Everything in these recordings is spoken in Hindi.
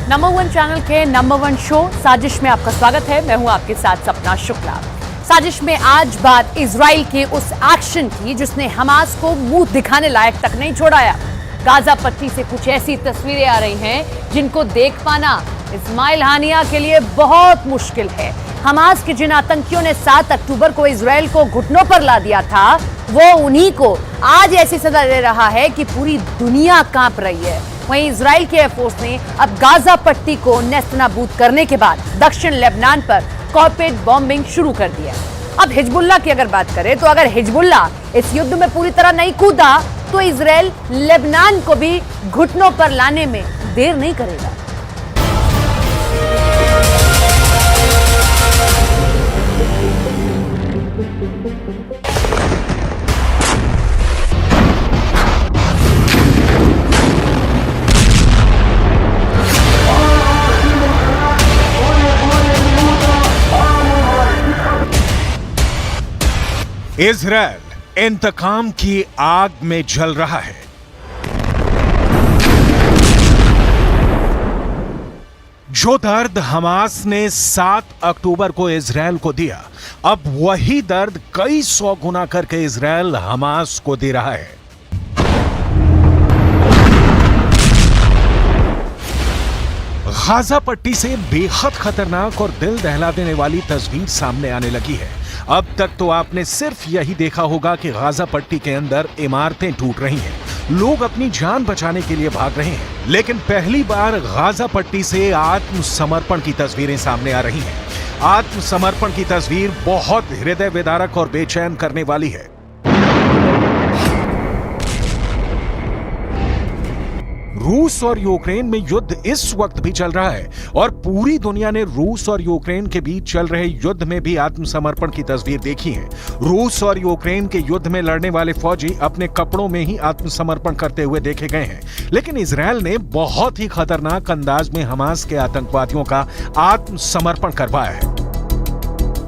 नंबर वन चैनल के नंबर वन शो साजिश में आपका स्वागत है। मैं हूं आपके साथ सपना शुक्ला। साजिश में आज बात इजराइल के उस एक्शन की जिसने हमास को मुंह दिखाने लायक तक नहीं छोड़ाया। गाजा पट्टी से कुछ ऐसी तस्वीरें आ रही हैं जिनको देख पाना इस्माइल हानिया के लिए बहुत मुश्किल है। हमास के जिन आतंकियों ने 7 अक्टूबर को इजराइल को घुटनों पर ला दिया था, वो उन्हीं को आज ऐसी सजा दे रहा है कि पूरी दुनिया कांप रही है। वहीं इजराइल के एयरफोर्स ने अब गाजा पट्टी को नेस्तनाबूद करने के बाद दक्षिण लेबनान पर कॉर्पोरेट बॉम्बिंग शुरू कर दी है। अब हिजबुल्लाह की अगर बात करें तो अगर हिजबुल्लाह इस युद्ध में पूरी तरह नहीं कूदा तो इजराइल लेबनान को भी घुटनों पर लाने में देर नहीं करेगा। इजराइल इंतकाम की आग में जल रहा है। जो दर्द हमास ने 7 अक्टूबर को इजराइल को दिया, अब वही दर्द कई 100 गुना करके इजराइल हमास को दे रहा है। गाजा पट्टी से बेहद खतरनाक और दिल दहला देने वाली तस्वीर सामने आने लगी है। अब तक तो आपने सिर्फ यही देखा होगा कि गाजा पट्टी के अंदर इमारतें टूट रही हैं, लोग अपनी जान बचाने के लिए भाग रहे हैं, लेकिन पहली बार गाजा पट्टी से आत्मसमर्पण की तस्वीरें सामने आ रही हैं। आत्मसमर्पण की तस्वीर बहुत हृदय विदारक और बेचैन करने वाली है। रूस और यूक्रेन में युद्ध इस वक्त भी चल रहा है और पूरी दुनिया ने रूस और यूक्रेन के बीच चल रहे युद्ध में भी आत्मसमर्पण की तस्वीर देखी है। रूस और यूक्रेन के युद्ध में लड़ने वाले फौजी अपने कपड़ों में ही आत्मसमर्पण करते हुए देखे गए हैं, लेकिन इजराइल ने बहुत ही खतरनाक अंदाज में हमास के आतंकवादियों का आत्मसमर्पण करवाया है।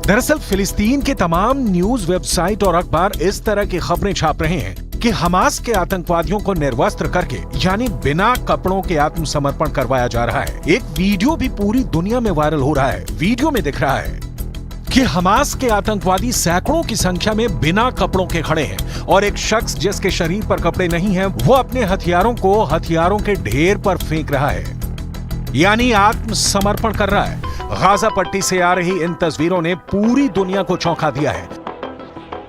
दरअसल फिलिस्तीन के तमाम न्यूज वेबसाइट और अखबार इस तरह की खबरें छाप रहे हैं कि हमास के आतंकवादियों को निर्वस्त्र करके यानी बिना कपड़ों के आत्मसमर्पण करवाया जा रहा है। एक वीडियो भी पूरी दुनिया में वायरल हो रहा है। वीडियो में दिख रहा है कि हमास के आतंकवादी सैकड़ों की संख्या में बिना कपड़ों के खड़े हैं और एक शख्स जिसके शरीर पर कपड़े नहीं हैं, वो अपने हथियारों को हथियारों के ढेर पर फेंक रहा है, यानी आत्मसमर्पण कर रहा है। गाजा पट्टी से आ रही इन तस्वीरों ने पूरी दुनिया को चौंका दिया है।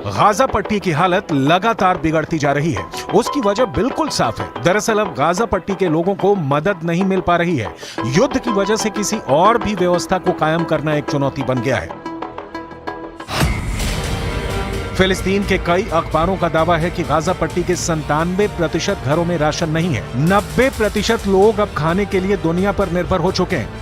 गाजा पट्टी की हालत लगातार बिगड़ती जा रही है। उसकी वजह बिल्कुल साफ है। दरअसल अब गाजा पट्टी के लोगों को मदद नहीं मिल पा रही है। युद्ध की वजह से किसी और भी व्यवस्था को कायम करना एक चुनौती बन गया है। फिलिस्तीन के कई अखबारों का दावा है कि गाजा पट्टी के 97% घरों में राशन नहीं है। 90% लोग अब खाने के लिए दुनिया पर निर्भर हो चुके हैं।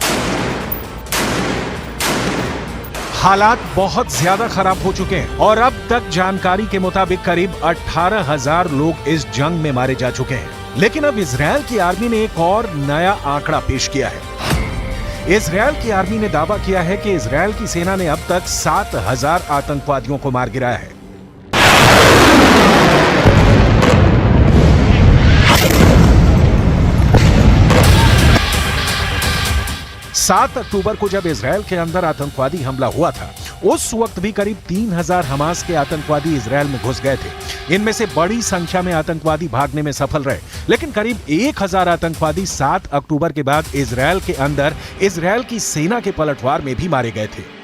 हालात बहुत ज्यादा खराब हो चुके हैं और अब तक जानकारी के मुताबिक करीब 18,000 लोग इस जंग में मारे जा चुके हैं। लेकिन अब इजराइल की आर्मी ने एक और नया आंकड़ा पेश किया है। इजराइल की आर्मी ने दावा किया है कि इजराइल की सेना ने अब तक 7,000 आतंकवादियों को मार गिराया है। 7 अक्टूबर को जब इजराइल के अंदर आतंकवादी हमला हुआ था, उस वक्त भी करीब 3,000 हमास के आतंकवादी इजराइल में घुस गए थे। इनमें से बड़ी संख्या में आतंकवादी भागने में सफल रहे, लेकिन करीब 1,000 आतंकवादी 7 अक्टूबर के बाद इजराइल के अंदर इजराइल की सेना के पलटवार में भी मारे गए थे।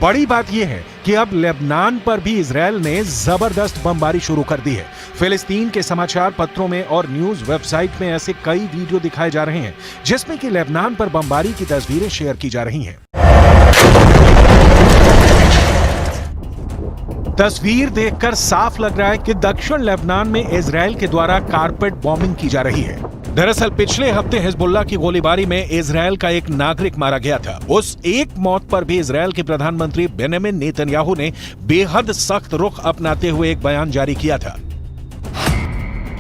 बड़ी बात यह है कि अब लेबनान पर भी इजराइल ने जबरदस्त बमबारी शुरू कर दी है। फिलिस्तीन के समाचार पत्रों में और न्यूज वेबसाइट में ऐसे कई वीडियो दिखाए जा रहे हैं जिसमें कि लेबनान पर बमबारी की तस्वीरें शेयर की जा रही हैं। तस्वीर देखकर साफ लग रहा है कि दक्षिण लेबनान में इजराइल के द्वारा कारपेट बॉम्बिंग की जा रही है। दरअसल पिछले हफ्ते हिजबुल्लाह की गोलीबारी में इजराइल का एक नागरिक मारा गया था। उस एक मौत पर भी इजराइल के प्रधानमंत्री बेंजामिन नेतन्याहू ने बेहद सख्त रुख अपनाते हुए एक बयान जारी किया था।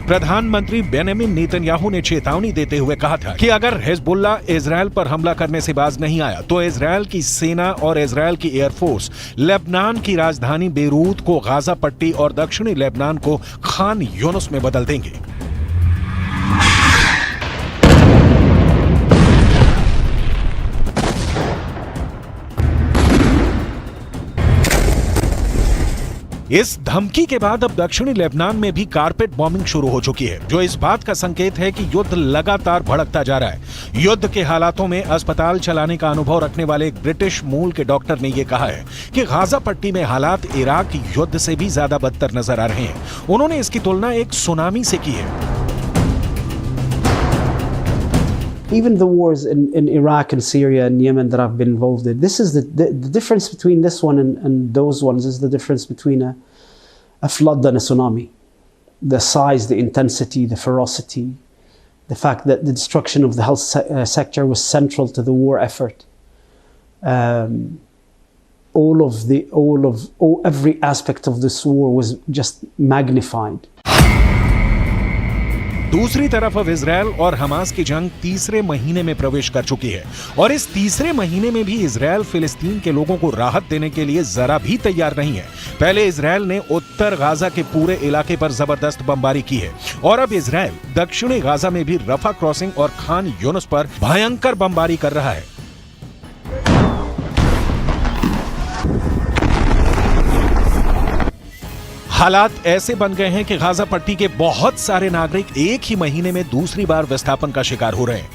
प्रधानमंत्री बेंजामिन नेतन्याहू ने चेतावनी देते हुए कहा था कि अगर हिजबुल्लाह इजराइल पर हमला करने से बाज नहीं आया तो इजराइल की सेना और इजराइल की एयरफोर्स लेबनान की राजधानी बेरूत को गाजा पट्टी और दक्षिणी लेबनान को खान यूनुस में बदल देंगे। इस धमकी के बाद अब दक्षिणी लेबनान में भी कारपेट बॉम्बिंग शुरू हो चुकी है, जो इस बात का संकेत है कि युद्ध लगातार भड़कता जा रहा है। युद्ध के हालातों में अस्पताल चलाने का अनुभव रखने वाले एक ब्रिटिश मूल के डॉक्टर ने यह कहा है कि गाजा पट्टी में हालात इराक युद्ध से भी ज्यादा बदतर नजर आ रहे हैं। उन्होंने इसकी तुलना एक सुनामी से की है। Even the wars in Iraq and Syria and Yemen that I've been involved in, this is the difference between this one and those ones is the difference between a flood and a tsunami. The size, the intensity, the ferocity, the fact that the destruction of the health sector was central to the war effort. Every aspect of this war was just magnified. दूसरी तरफ अब इजरायल और हमास की जंग तीसरे महीने में प्रवेश कर चुकी है और इस तीसरे महीने में भी इजरायल फिलिस्तीन के लोगों को राहत देने के लिए जरा भी तैयार नहीं है। पहले इजरायल ने उत्तर गाजा के पूरे इलाके पर जबरदस्त बमबारी की है और अब इजरायल दक्षिणी गाजा में भी रफा क्रॉसिंग और खान यूनुस पर भयंकर बमबारी कर रहा है। हालात ऐसे बन गए हैं कि गाजा पट्टी के बहुत सारे नागरिक एक ही महीने में दूसरी बार विस्थापन का शिकार हो रहे हैं।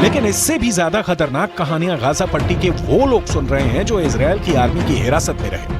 लेकिन इससे भी ज्यादा खतरनाक कहानियां गाजा पट्टी के वो लोग सुन रहे हैं जो इजरायल की आर्मी की हिरासत में रहे।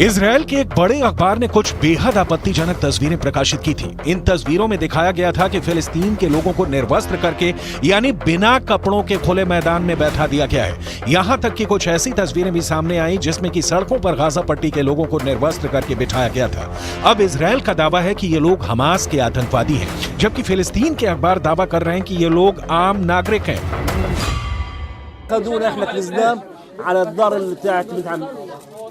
इजरायल के एक बड़े अखबार ने कुछ बेहद आपत्तिजनक तस्वीरें प्रकाशित की थी। इन तस्वीरों में दिखाया गया था कि फिलिस्तीन के लोगों को निर्वस्त्र करके यानी बिना कपड़ों के खुले मैदान में बैठा दिया गया है। यहां तक कि कुछ ऐसी तस्वीरें भी सामने आई जिसमें कि सड़कों पर गाजा पट्टी के लोगों को निर्वस्त्र करके बिठाया गया था। अब इजरायल का दावा है कि ये लोग हमास के आतंकवादी हैं, जबकि फिलिस्तीन के अखबार दावा कर रहे हैं कि ये लोग आम नागरिक हैं।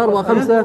4-5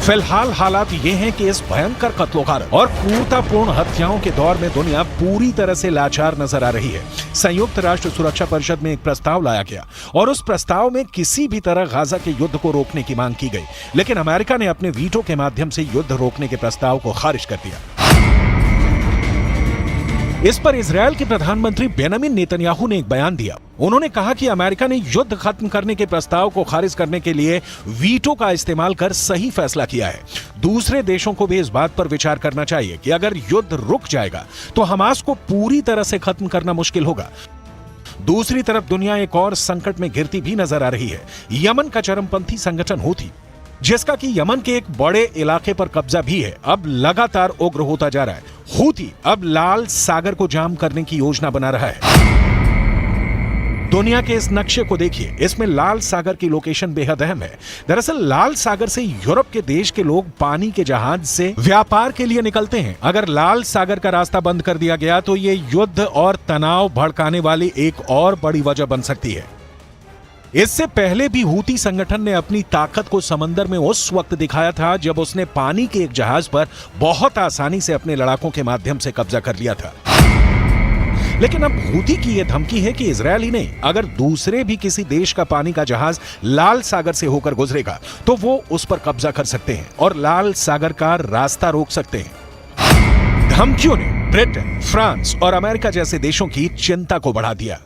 फिलहाल हालात ये हैं कि इस भयंकर कत्लोगारत और क्रूरतापूर्ण हत्याओं के दौर में दुनिया पूरी तरह से लाचार नजर आ रही है। संयुक्त राष्ट्र सुरक्षा परिषद में एक प्रस्ताव लाया गया और उस प्रस्ताव में किसी भी तरह गाजा के युद्ध को रोकने की मांग की गई, लेकिन अमेरिका ने अपने वीटो के माध्यम से युद्ध रोकने के प्रस्ताव को खारिज कर दिया। इस पर इजरायल के प्रधानमंत्री बेंजामिन नेतन्याहू ने एक बयान दिया। उन्होंने कहा कि अमेरिका ने युद्ध खत्म करने के प्रस्ताव को खारिज करने के लिए वीटो का इस्तेमाल कर सही फैसला किया है। दूसरे देशों को भी इस बात पर विचार करना चाहिए कि अगर युद्ध रुक जाएगा तो हमास को पूरी तरह से खत्म करना मुश्किल होगा। दूसरी तरफ दुनिया एक और संकट में घिरती भी नजर आ रही है। यमन का चरमपंथी संगठन हूथी, जिसका कि यमन के एक बड़े इलाके पर कब्जा भी है, अब लगातार उग्र होता जा रहा है। हूथी अब लाल सागर को जाम करने की योजना बना रहा है। दुनिया के इस नक्शे को देखिए, इसमें लाल सागर की लोकेशन बेहद अहम है। दरअसल लाल सागर से यूरोप के देश के लोग पानी के जहाज से व्यापार के लिए निकलते हैं। अगर लाल सागर का रास्ता बंद कर दिया गया तो ये युद्ध और तनाव भड़काने वाली एक और बड़ी वजह बन सकती है। इससे पहले भी हूती संगठन ने अपनी ताकत को समंदर में उस वक्त दिखाया था जब उसने पानी के एक जहाज पर बहुत आसानी से अपने लड़ाकों के माध्यम से कब्जा कर लिया था। लेकिन अब हूती की यह धमकी है कि इजरायल ही नहीं, अगर दूसरे भी किसी देश का पानी का जहाज लाल सागर से होकर गुजरेगा तो वो उस पर कब्जा कर सकते हैं और लाल सागर का रास्ता रोक सकते हैं। धमकियों ने ब्रिटेन, फ्रांस और अमेरिका जैसे देशों की चिंता को बढ़ा दिया।